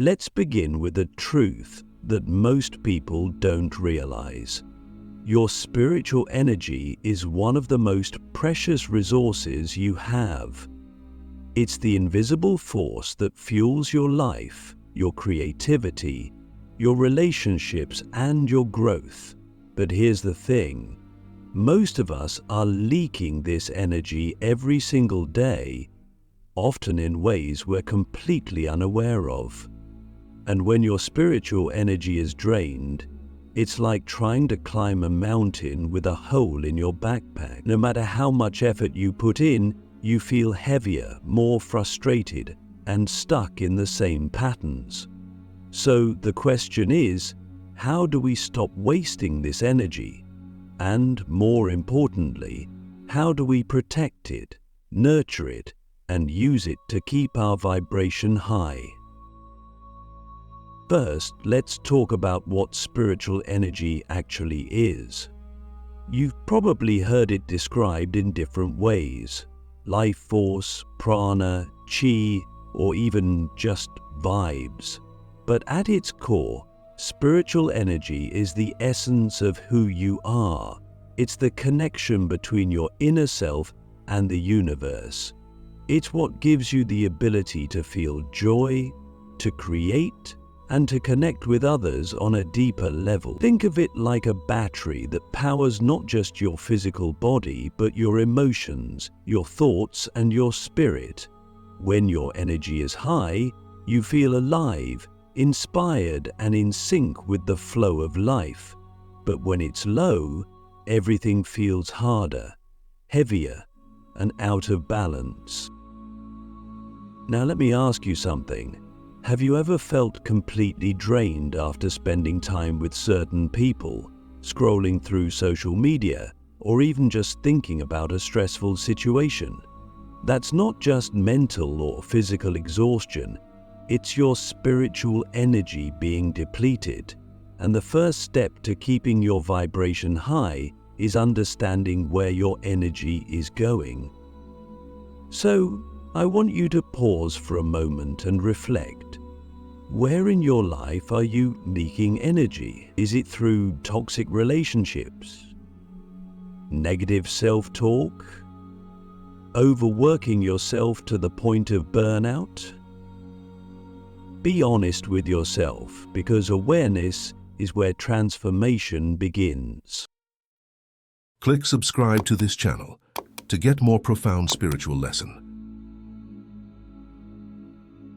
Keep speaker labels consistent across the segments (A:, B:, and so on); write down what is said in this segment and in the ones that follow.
A: Let's begin with a truth that most people don't realize. Your spiritual energy is one of the most precious resources you have. It's the invisible force that fuels your life, your creativity, your relationships, and your growth. But here's the thing. Most of us are leaking this energy every single day, often in ways we're completely unaware of. And when your spiritual energy is drained, it's like trying to climb a mountain with a hole in your backpack. No matter how much effort you put in, you feel heavier, more frustrated, and stuck in the same patterns. So the question is, how do we stop wasting this energy? And more importantly, how do we protect it, nurture it, and use it to keep our vibration high? First, let's talk about what spiritual energy actually is. You've probably heard it described in different ways: life force, prana, chi, or even just vibes. But at its core, spiritual energy is the essence of who you are. It's the connection between your inner self and the universe. It's what gives you the ability to feel joy, to create, and to connect with others on a deeper level. Think of it like a battery that powers not just your physical body, but your emotions, your thoughts, and your spirit. When your energy is high, you feel alive, inspired, and in sync with the flow of life. But when it's low, everything feels harder, heavier, and out of balance. Now let me ask you something. Have you ever felt completely drained after spending time with certain people, scrolling through social media, or even just thinking about a stressful situation? That's not just mental or physical exhaustion, it's your spiritual energy being depleted. And the first step to keeping your vibration high is understanding where your energy is going. So, I want you to pause for a moment and reflect. Where in your life are you leaking energy? Is it through toxic relationships, negative self-talk, overworking yourself to the point of burnout? Be honest with yourself, because awareness is where transformation begins.
B: Click subscribe to this channel to get more profound spiritual lesson.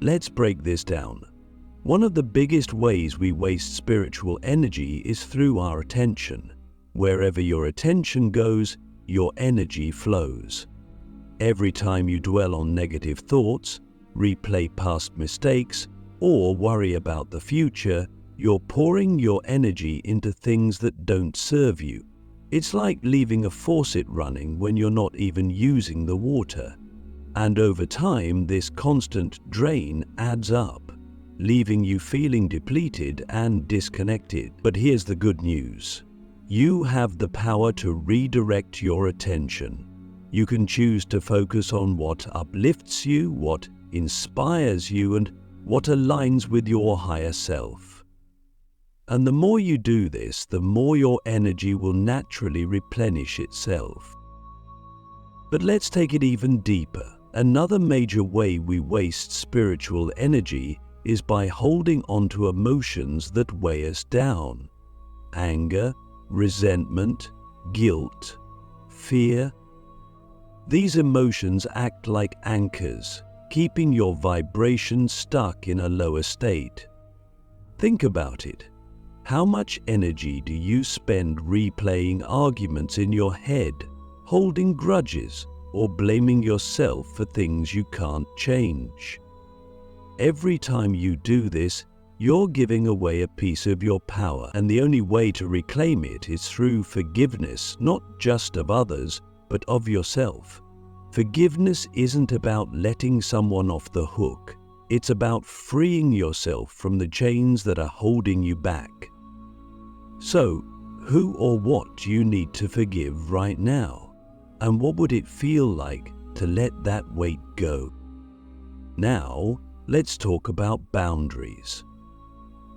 A: Let's break this down. One of the biggest ways we waste spiritual energy is through our attention. Wherever your attention goes, your energy flows. Every time you dwell on negative thoughts, replay past mistakes, or worry about the future, you're pouring your energy into things that don't serve you. It's like leaving a faucet running when you're not even using the water. And over time, this constant drain adds up, leaving you feeling depleted and disconnected. But here's the good news. You have the power to redirect your attention. You can choose to focus on what uplifts you, what inspires you, and what aligns with your higher self. And the more you do this, the more your energy will naturally replenish itself. But let's take it even deeper. Another major way we waste spiritual energy is by holding on to emotions that weigh us down. Anger, resentment, guilt, fear. These emotions act like anchors, keeping your vibration stuck in a lower state. Think about it. How much energy do you spend replaying arguments in your head, holding grudges, or blaming yourself for things you can't change? Every time you do this, you're giving away a piece of your power, and the only way to reclaim it is through forgiveness, not just of others, but of yourself. Forgiveness isn't about letting someone off the hook. It's about freeing yourself from the chains that are holding you back. So, who or what do you need to forgive right now? And what would it feel like to let that weight go? Now, let's talk about boundaries.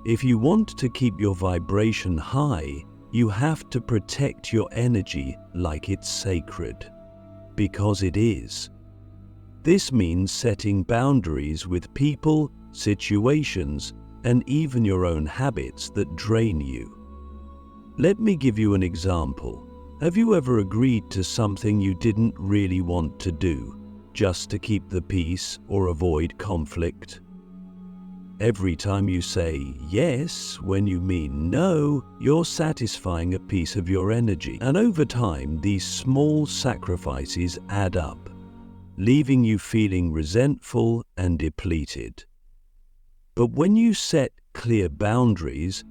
A: If you want to keep your vibration high, you have to protect your energy like it's sacred. Because it is. This means setting boundaries with people, situations, and even your own habits that drain you. Let me give you an example. Have you ever agreed to something you didn't really want to do, just to keep the peace or avoid conflict? Every time you say yes when you mean no, you're satisfying a piece of your energy. And over time, these small sacrifices add up, leaving you feeling resentful and depleted. But when you set clear boundaries,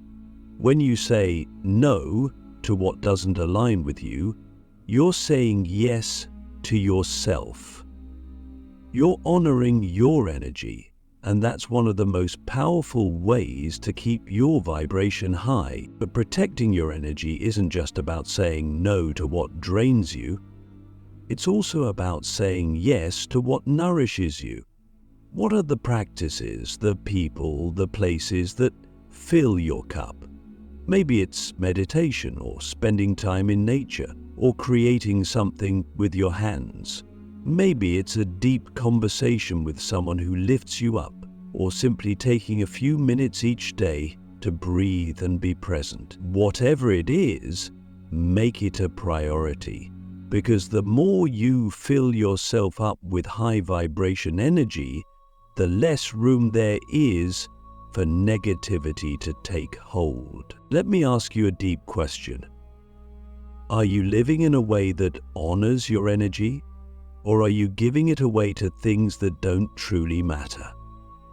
A: when you say no to what doesn't align with you, you're saying yes to yourself. You're honoring your energy, and that's one of the most powerful ways to keep your vibration high. But protecting your energy isn't just about saying no to what drains you. It's also about saying yes to what nourishes you. What are the practices, the people, the places that fill your cup? Maybe it's meditation or spending time in nature or creating something with your hands. Maybe it's a deep conversation with someone who lifts you up, or simply taking a few minutes each day to breathe and be present. Whatever it is, make it a priority, because the more you fill yourself up with high vibration energy, the less room there is for negativity to take hold. Let me ask you a deep question. Are you living in a way that honors your energy, or are you giving it away to things that don't truly matter?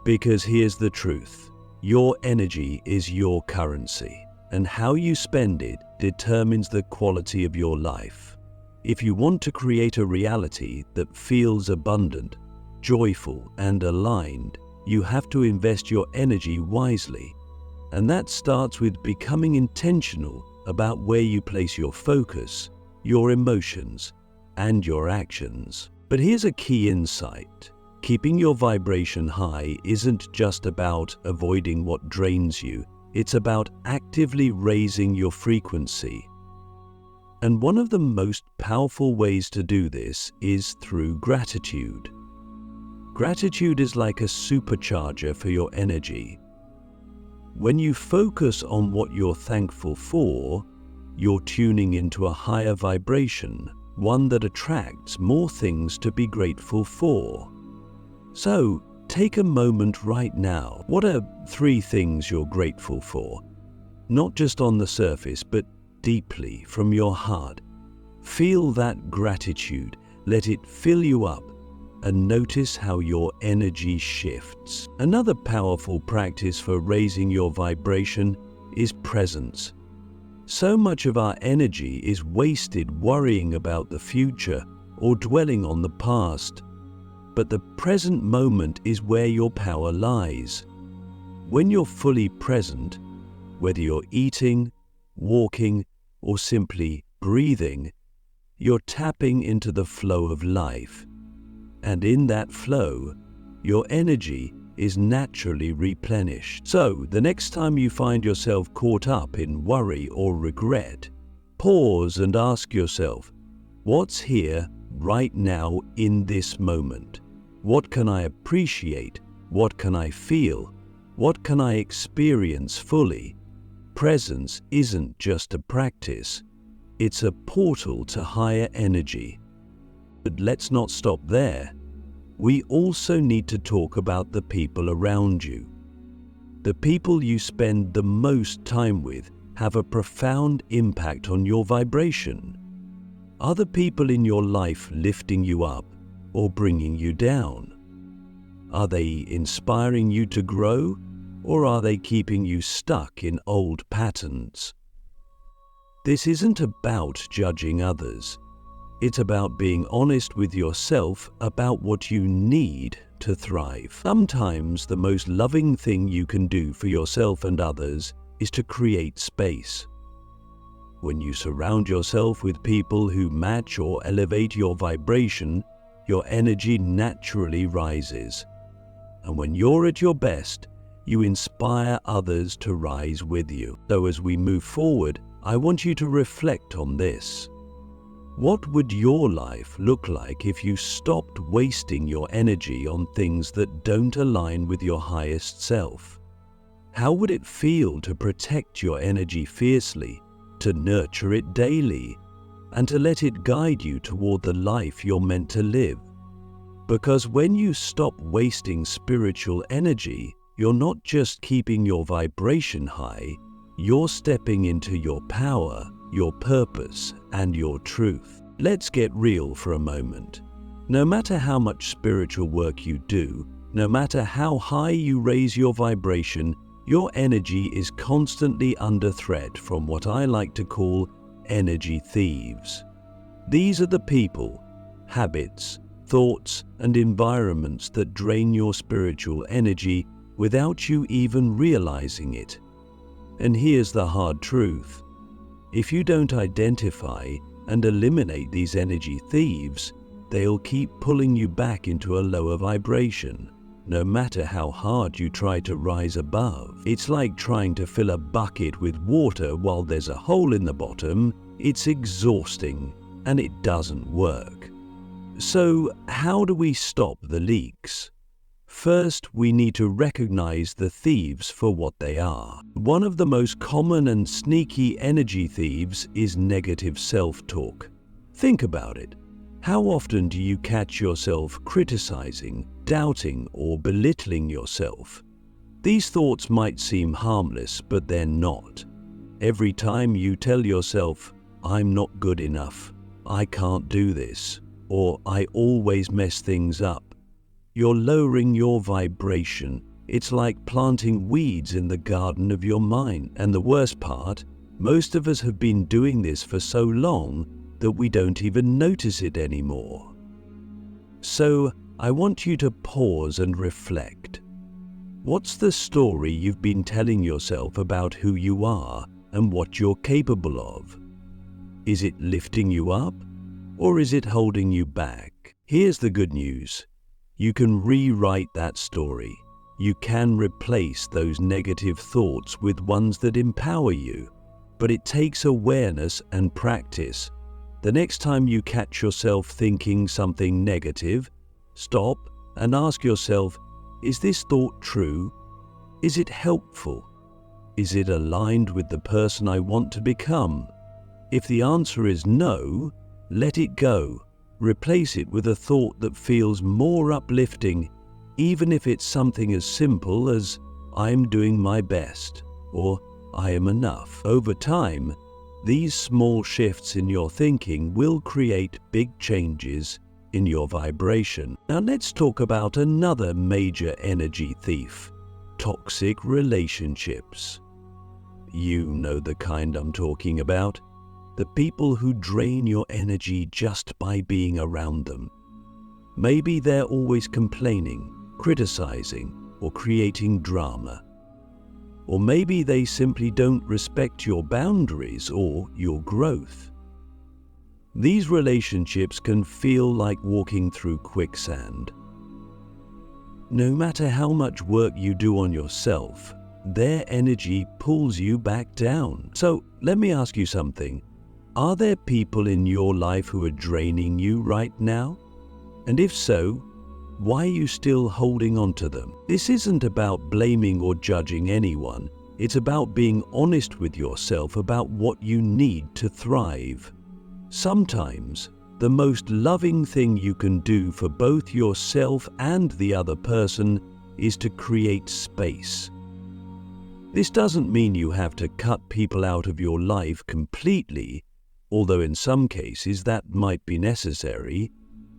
A: Because here's the truth. Your energy is your currency, and how you spend it determines the quality of your life. If you want to create a reality that feels abundant, joyful, and aligned, you have to invest your energy wisely. And that starts with becoming intentional about where you place your focus, your emotions, and your actions. But here's a key insight. Keeping your vibration high isn't just about avoiding what drains you. It's about actively raising your frequency. And one of the most powerful ways to do this is through gratitude. Gratitude is like a supercharger for your energy. When you focus on what you're thankful for, you're tuning into a higher vibration, one that attracts more things to be grateful for. So, take a moment right now. What are 3 things you're grateful for? Not just on the surface, but deeply from your heart. Feel that gratitude, let it fill you up, and notice how your energy shifts. Another powerful practice for raising your vibration is presence. So much of our energy is wasted worrying about the future or dwelling on the past. But the present moment is where your power lies. When you're fully present, whether you're eating, walking, or simply breathing, you're tapping into the flow of life. And in that flow, your energy is naturally replenished. So, the next time you find yourself caught up in worry or regret, pause and ask yourself, what's here right now in this moment? What can I appreciate? What can I feel? What can I experience fully? Presence isn't just a practice, it's a portal to higher energy. But let's not stop there. We also need to talk about the people around you. The people you spend the most time with have a profound impact on your vibration. Are the people in your life lifting you up or bringing you down? Are they inspiring you to grow, or are they keeping you stuck in old patterns? This isn't about judging others. It's about being honest with yourself about what you need to thrive. Sometimes the most loving thing you can do for yourself and others is to create space. When you surround yourself with people who match or elevate your vibration, your energy naturally rises. And when you're at your best, you inspire others to rise with you. So as we move forward, I want you to reflect on this. What would your life look like if you stopped wasting your energy on things that don't align with your highest self? How would it feel to protect your energy fiercely, to nurture it daily, and to let it guide you toward the life you're meant to live? Because when you stop wasting spiritual energy, you're not just keeping your vibration high, you're stepping into your power, your purpose, and your truth. Let's get real for a moment. No matter how much spiritual work you do, no matter how high you raise your vibration, your energy is constantly under threat from what I like to call energy thieves. These are the people, habits, thoughts, and environments that drain your spiritual energy without you even realizing it. And here's the hard truth. If you don't identify and eliminate these energy thieves, they'll keep pulling you back into a lower vibration, no matter how hard you try to rise above. It's like trying to fill a bucket with water while there's a hole in the bottom. It's exhausting, and it doesn't work. So, how do we stop the leaks? First, we need to recognize the thieves for what they are. One of the most common and sneaky energy thieves is negative self-talk. Think about it. How often do you catch yourself criticizing, doubting, or belittling yourself? These thoughts might seem harmless, but they're not. Every time you tell yourself, "I'm not good enough," "I can't do this," or "I always mess things up," you're lowering your vibration. It's like planting weeds in the garden of your mind. And the worst part, most of us have been doing this for so long that we don't even notice it anymore. So, I want you to pause and reflect. What's the story you've been telling yourself about who you are and what you're capable of? Is it lifting you up, or is it holding you back? Here's the good news. You can rewrite that story. You can replace those negative thoughts with ones that empower you. But it takes awareness and practice. The next time you catch yourself thinking something negative, stop and ask yourself, is this thought true? Is it helpful? Is it aligned with the person I want to become? If the answer is no, let it go. Replace it with a thought that feels more uplifting, even if it's something as simple as, "I'm doing my best," or "I am enough." Over time, these small shifts in your thinking will create big changes in your vibration. Now let's talk about another major energy thief: toxic relationships. You know the kind I'm talking about. The people who drain your energy just by being around them. Maybe they're always complaining, criticizing, or creating drama. Or maybe they simply don't respect your boundaries or your growth. These relationships can feel like walking through quicksand. No matter how much work you do on yourself, their energy pulls you back down. So let me ask you something. Are there people in your life who are draining you right now? And if so, why are you still holding on to them? This isn't about blaming or judging anyone. It's about being honest with yourself about what you need to thrive. Sometimes, the most loving thing you can do for both yourself and the other person is to create space. This doesn't mean you have to cut people out of your life completely, although in some cases that might be necessary.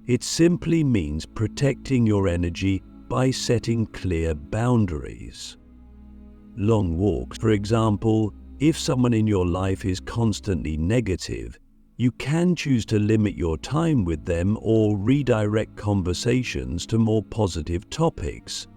A: It simply means protecting your energy by setting clear boundaries. Long walks, for example, if someone in your life is constantly negative, you can choose to limit your time with them or redirect conversations to more positive topics.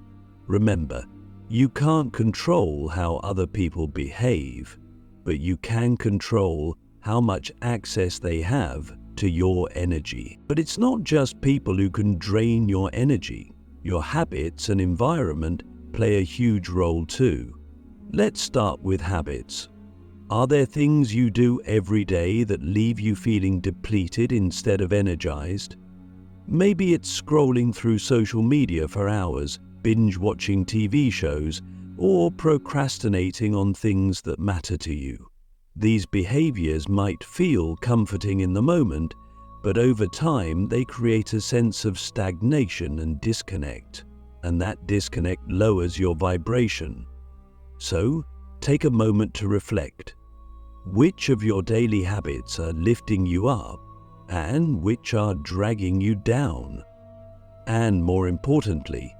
A: Remember, you can't control how other people behave, but you can control how much access they have to your energy. But it's not just people who can drain your energy. Your habits and environment play a huge role too. Let's start with habits. Are there things you do every day that leave you feeling depleted instead of energized? Maybe it's scrolling through social media for hours, binge-watching TV shows, or procrastinating on things that matter to you. These behaviors might feel comforting in the moment, but over time they create a sense of stagnation and disconnect, and that disconnect lowers your vibration. So, take a moment to reflect. Which of your daily habits are lifting you up, and which are dragging you down? And more importantly,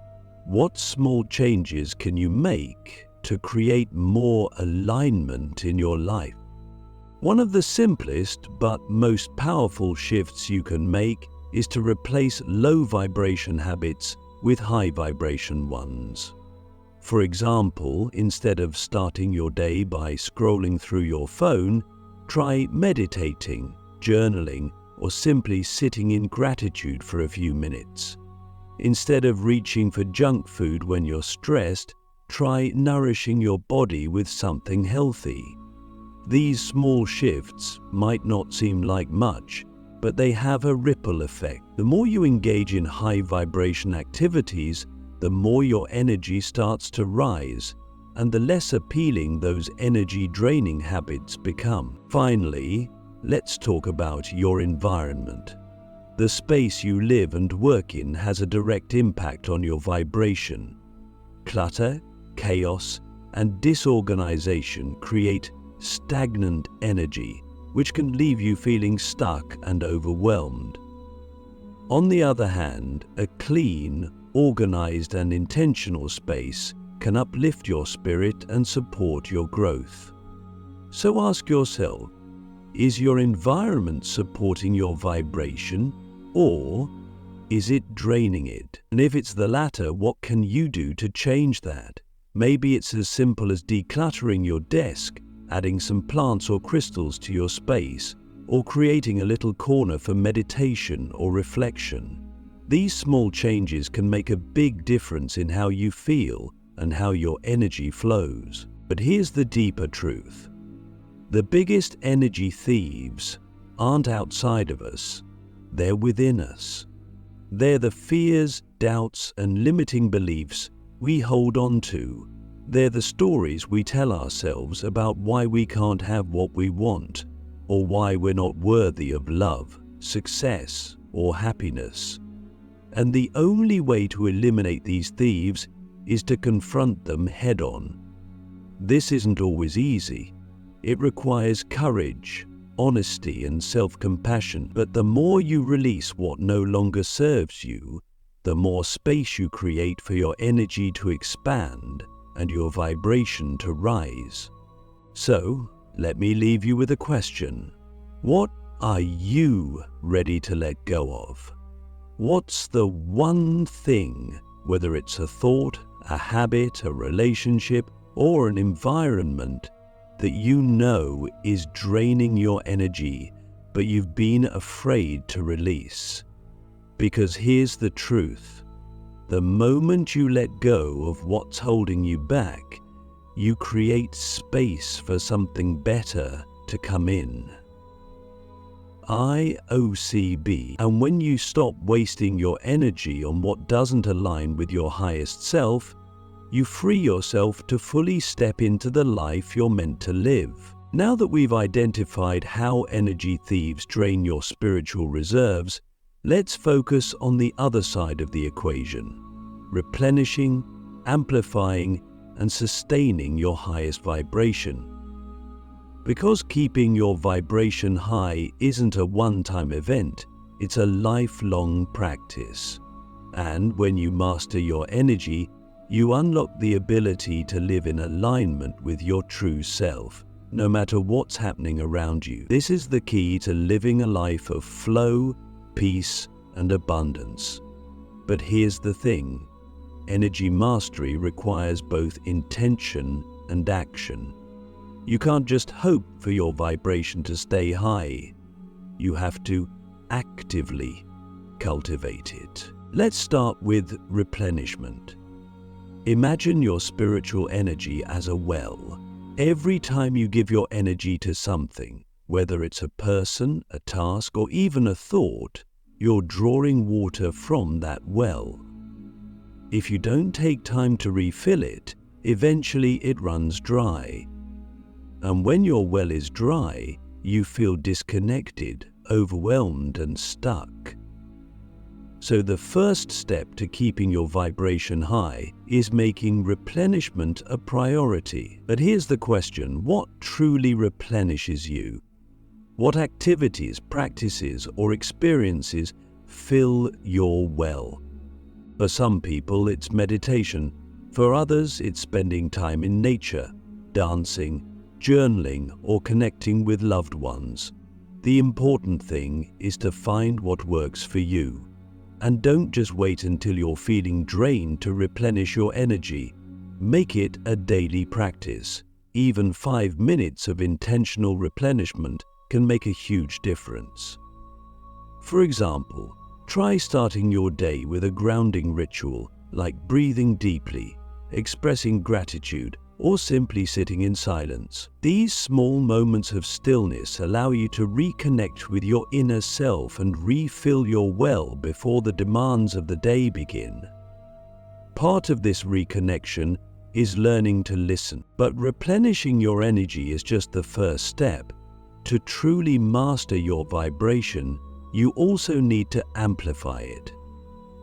A: what small changes can you make to create more alignment in your life? One of the simplest but most powerful shifts you can make is to replace low vibration habits with high vibration ones. For example, instead of starting your day by scrolling through your phone, try meditating, journaling, or simply sitting in gratitude for a few minutes. Instead of reaching for junk food when you're stressed, try nourishing your body with something healthy. These small shifts might not seem like much, but they have a ripple effect. The more you engage in high vibration activities, the more your energy starts to rise, and the less appealing those energy-draining habits become. Finally, let's talk about your environment. The space you live and work in has a direct impact on your vibration. Clutter, chaos, and disorganization create stagnant energy, which can leave you feeling stuck and overwhelmed. On the other hand, a clean, organized, and intentional space can uplift your spirit and support your growth. So ask yourself, is your environment supporting your vibration, or is it draining it? And if it's the latter, what can you do to change that? Maybe it's as simple as decluttering your desk, adding some plants or crystals to your space, or creating a little corner for meditation or reflection. These small changes can make a big difference in how you feel and how your energy flows. But here's the deeper truth. The biggest energy thieves aren't outside of us, they're within us. They're the fears, doubts, and limiting beliefs we hold on to. They're the stories we tell ourselves about why we can't have what we want, or why we're not worthy of love, success, or happiness. And the only way to eliminate these thieves is to confront them head-on. This isn't always easy. It requires courage, honesty, and self-compassion. But the more you release what no longer serves you, the more space you create for your energy to expand and your vibration to rise. So, let me leave you with a question. What are you ready to let go of? What's the one thing, whether it's a thought, a habit, a relationship, or an environment, that you know is draining your energy, but you've been afraid to release? Because here's the truth. The moment you let go of what's holding you back, you create space for something better to come in. IOCB. And when you stop wasting your energy on what doesn't align with your highest self, you free yourself to fully step into the life you're meant to live. Now that we've identified how energy thieves drain your spiritual reserves, let's focus on the other side of the equation: replenishing, amplifying, and sustaining your highest vibration. Because keeping your vibration high isn't a one-time event, it's a lifelong practice. And when you master your energy, you unlock the ability to live in alignment with your true self, no matter what's happening around you. This is the key to living a life of flow, peace, and abundance. But here's the thing. Energy mastery requires both intention and action. You can't just hope for your vibration to stay high. You have to actively cultivate it. Let's start with replenishment. Imagine your spiritual energy as a well. Every time you give your energy to something, whether it's a person, a task, or even a thought, you're drawing water from that well. If you don't take time to refill it, eventually it runs dry. And when your well is dry, you feel disconnected, overwhelmed, and stuck. So the first step to keeping your vibration high is making replenishment a priority. But here's the question: what truly replenishes you? What activities, practices, or experiences fill your well? For some people, it's meditation. For others, it's spending time in nature, dancing, journaling, or connecting with loved ones. The important thing is to find what works for you. And don't just wait until you're feeling drained to replenish your energy. Make it a daily practice. Even 5 minutes of intentional replenishment can make a huge difference. For example, try starting your day with a grounding ritual like breathing deeply, expressing gratitude, or simply sitting in silence. These small moments of stillness allow you to reconnect with your inner self and refill your well before the demands of the day begin. Part of this reconnection is learning to listen, but replenishing your energy is just the first step. To truly master your vibration, you also need to amplify it.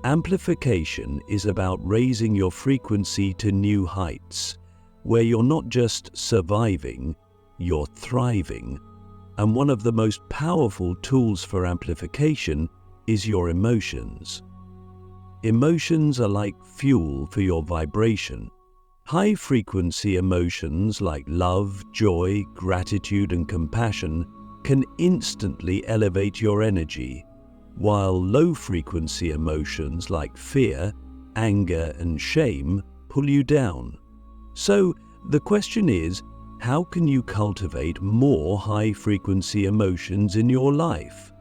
A: Amplification is about raising your frequency to new heights, where you're not just surviving, you're thriving. And one of the most powerful tools for amplification is your emotions. Emotions are like fuel for your vibration. High-frequency emotions like love, joy, gratitude, and compassion can instantly elevate your energy, while low-frequency emotions like fear, anger, and shame pull you down. So, the question is, how can you cultivate more high-frequency emotions in your life?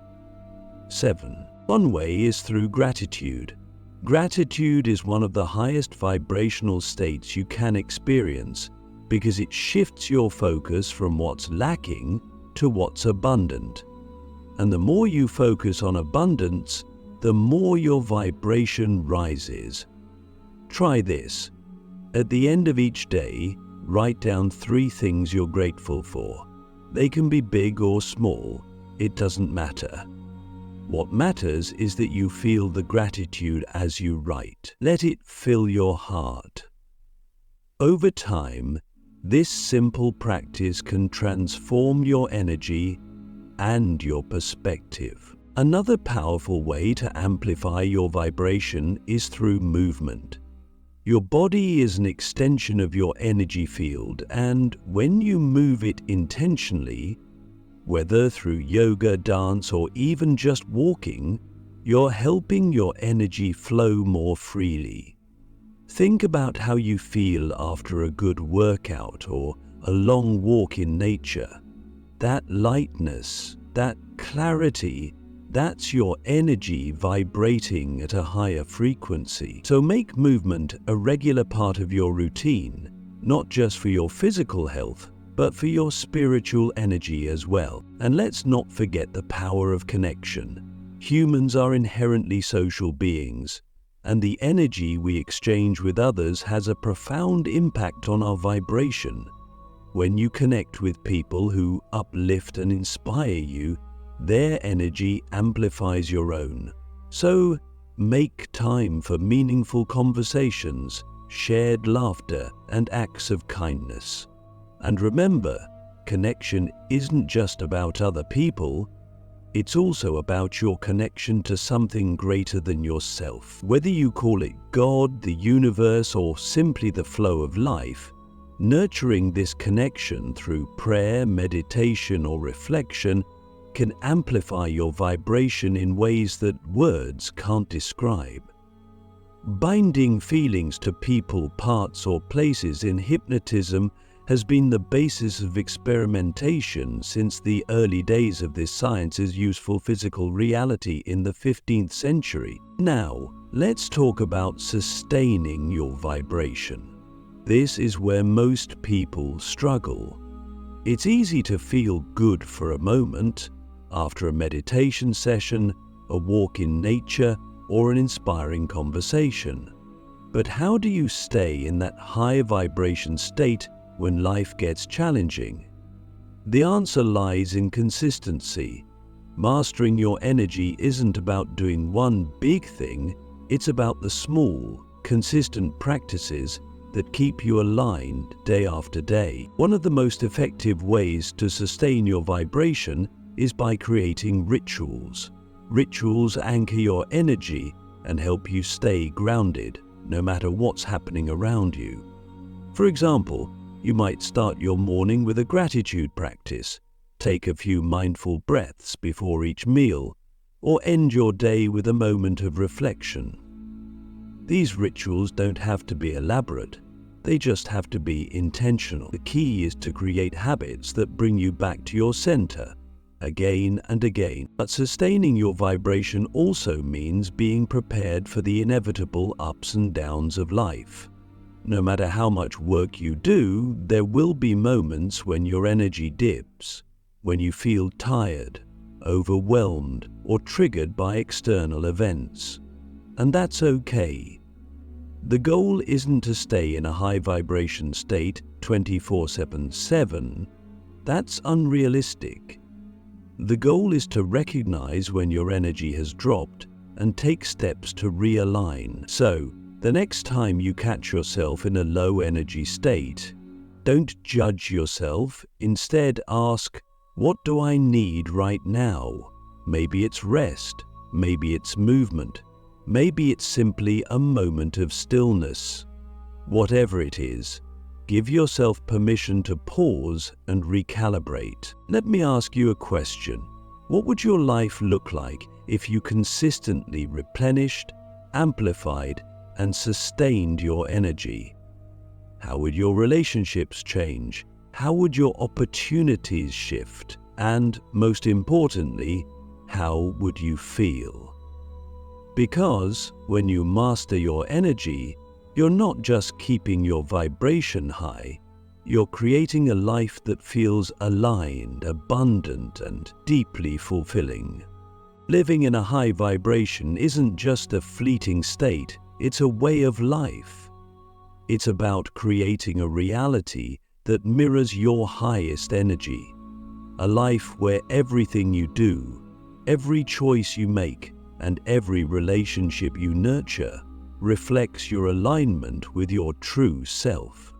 A: 7. One way is through gratitude. Gratitude is one of the highest vibrational states you can experience because it shifts your focus from what's lacking to what's abundant. And the more you focus on abundance, the more your vibration rises. Try this. At the end of each day, write down 3 things you're grateful for. They can be big or small, it doesn't matter. What matters is that you feel the gratitude as you write. Let it fill your heart. Over time, this simple practice can transform your energy and your perspective. Another powerful way to amplify your vibration is through movement. Your body is an extension of your energy field, and when you move it intentionally, whether through yoga, dance, or even just walking, you're helping your energy flow more freely. Think about how you feel after a good workout or a long walk in nature. That lightness, that clarity, that's your energy vibrating at a higher frequency. So make movement a regular part of your routine, not just for your physical health, but for your spiritual energy as well. And let's not forget the power of connection. Humans are inherently social beings, and the energy we exchange with others has a profound impact on our vibration. When you connect with people who uplift and inspire you, their energy amplifies your own. So, make time for meaningful conversations, shared laughter, and acts of kindness. And remember, connection isn't just about other people, it's also about your connection to something greater than yourself. Whether you call it God, the universe, or simply the flow of life, nurturing this connection through prayer, meditation, or reflection can amplify your vibration in ways that words can't describe. Binding feelings to people, parts, or places in hypnotism has been the basis of experimentation since the early days of this science's useful physical reality in the 15th century. Now, let's talk about sustaining your vibration. This is where most people struggle. It's easy to feel good for a moment, after a meditation session, a walk in nature, or an inspiring conversation. But how do you stay in that high vibration state when life gets challenging? The answer lies in consistency. Mastering your energy isn't about doing one big thing, it's about the small, consistent practices that keep you aligned day after day. One of the most effective ways to sustain your vibration is by creating rituals. Rituals anchor your energy and help you stay grounded, no matter what's happening around you. For example, you might start your morning with a gratitude practice, take a few mindful breaths before each meal, or end your day with a moment of reflection. These rituals don't have to be elaborate, they just have to be intentional. The key is to create habits that bring you back to your center, again and again. But sustaining your vibration also means being prepared for the inevitable ups and downs of life. No matter how much work you do, there will be moments when your energy dips, when you feel tired, overwhelmed, or triggered by external events. And that's okay. The goal isn't to stay in a high vibration state 24/7. That's unrealistic. The goal is to recognize when your energy has dropped and take steps to realign. So, the next time you catch yourself in a low energy state, don't judge yourself. Instead, ask, what do I need right now? Maybe it's rest, maybe it's movement, maybe it's simply a moment of stillness. Whatever it is, give yourself permission to pause and recalibrate. Let me ask you a question. What would your life look like if you consistently replenished, amplified, and sustained your energy? How would your relationships change? How would your opportunities shift? And most importantly, how would you feel? Because when you master your energy, you're not just keeping your vibration high, you're creating a life that feels aligned, abundant, and deeply fulfilling. Living in a high vibration isn't just a fleeting state, it's a way of life. It's about creating a reality that mirrors your highest energy. A life where everything you do, every choice you make, and every relationship you nurture reflects your alignment with your true self.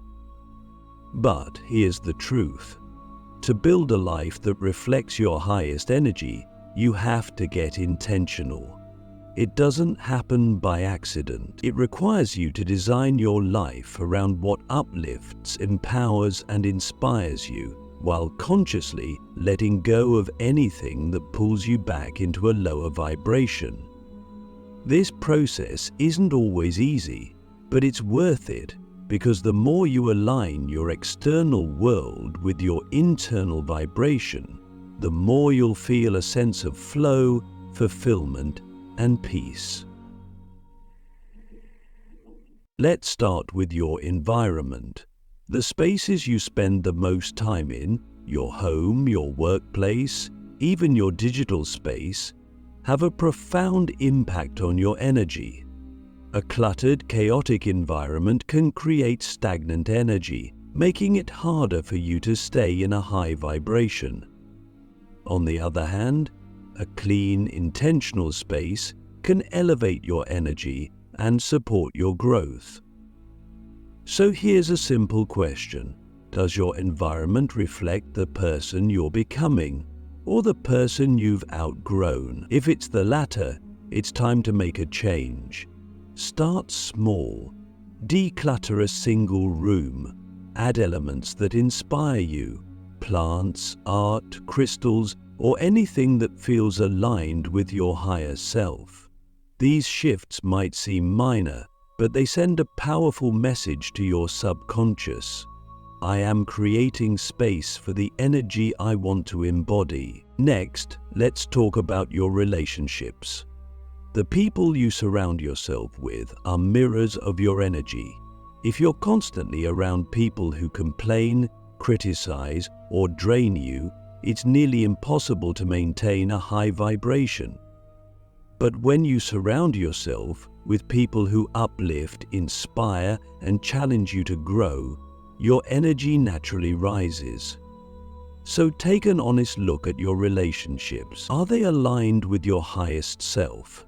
A: But here's the truth. To build a life that reflects your highest energy, you have to get intentional. It doesn't happen by accident. It requires you to design your life around what uplifts, empowers, and inspires you, while consciously letting go of anything that pulls you back into a lower vibration. This process isn't always easy, but it's worth it because the more you align your external world with your internal vibration, the more you'll feel a sense of flow, fulfillment, and peace. Let's start with your environment. The spaces you spend the most time in, your home, your workplace, even your digital space, have a profound impact on your energy. A cluttered, chaotic environment can create stagnant energy, making it harder for you to stay in a high vibration. On the other hand, a clean, intentional space can elevate your energy and support your growth. So here's a simple question. Does your environment reflect the person you're becoming, or the person you've outgrown? If it's the latter, it's time to make a change. Start small. Declutter a single room. Add elements that inspire you. Plants, art, crystals, or anything that feels aligned with your higher self. These shifts might seem minor, but they send a powerful message to your subconscious. I am creating space for the energy I want to embody. Next, let's talk about your relationships. The people you surround yourself with are mirrors of your energy. If you're constantly around people who complain, criticize, or drain you, it's nearly impossible to maintain a high vibration. But when you surround yourself with people who uplift, inspire, and challenge you to grow, your energy naturally rises. So take an honest look at your relationships. Are they aligned with your highest self?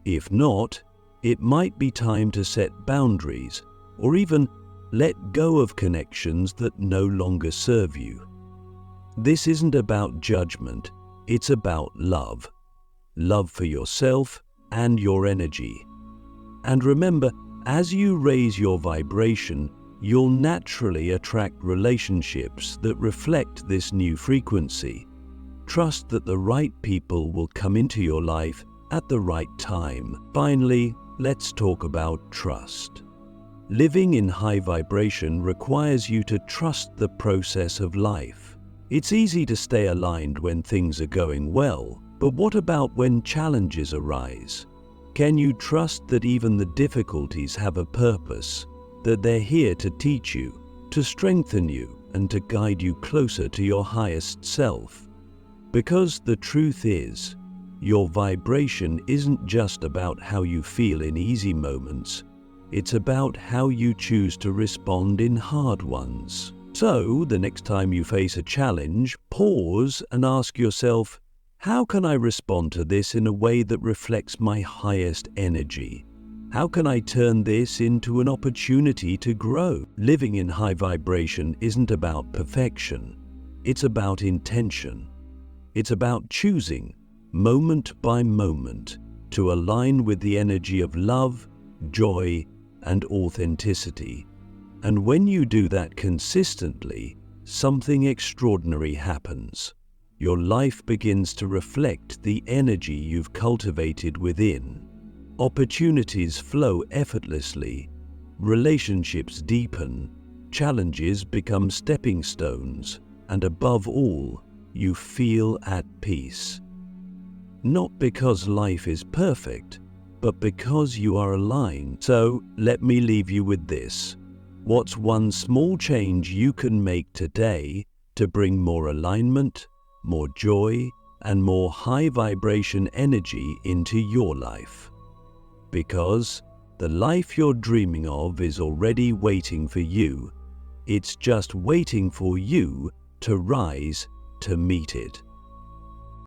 A: If not, it might be time to set boundaries or even let go of connections that no longer serve you. This isn't about judgment, it's about love. Love for yourself and your energy. And remember, as you raise your vibration, you'll naturally attract relationships that reflect this new frequency. Trust that the right people will come into your life at the right time. Finally, let's talk about trust. Living in high vibration requires you to trust the process of life. It's easy to stay aligned when things are going well, but what about when challenges arise? Can you trust that even the difficulties have a purpose? That they're here to teach you, to strengthen you, and to guide you closer to your highest self? Because the truth is, your vibration isn't just about how you feel in easy moments, it's about how you choose to respond in hard ones. So, the next time you face a challenge, pause and ask yourself, how can I respond to this in a way that reflects my highest energy? How can I turn this into an opportunity to grow? Living in high vibration isn't about perfection. It's about intention. It's about choosing, moment by moment, to align with the energy of love, joy, and authenticity. And when you do that consistently, something extraordinary happens. Your life begins to reflect the energy you've cultivated within. Opportunities flow effortlessly, relationships deepen, challenges become stepping stones, and above all, you feel at peace. Not because life is perfect, but because you are aligned. So let me leave you with this. What's one small change you can make today to bring more alignment, more joy, and more high vibration energy into your life? Because the life you're dreaming of is already waiting for you. It's just waiting for you to rise to meet it.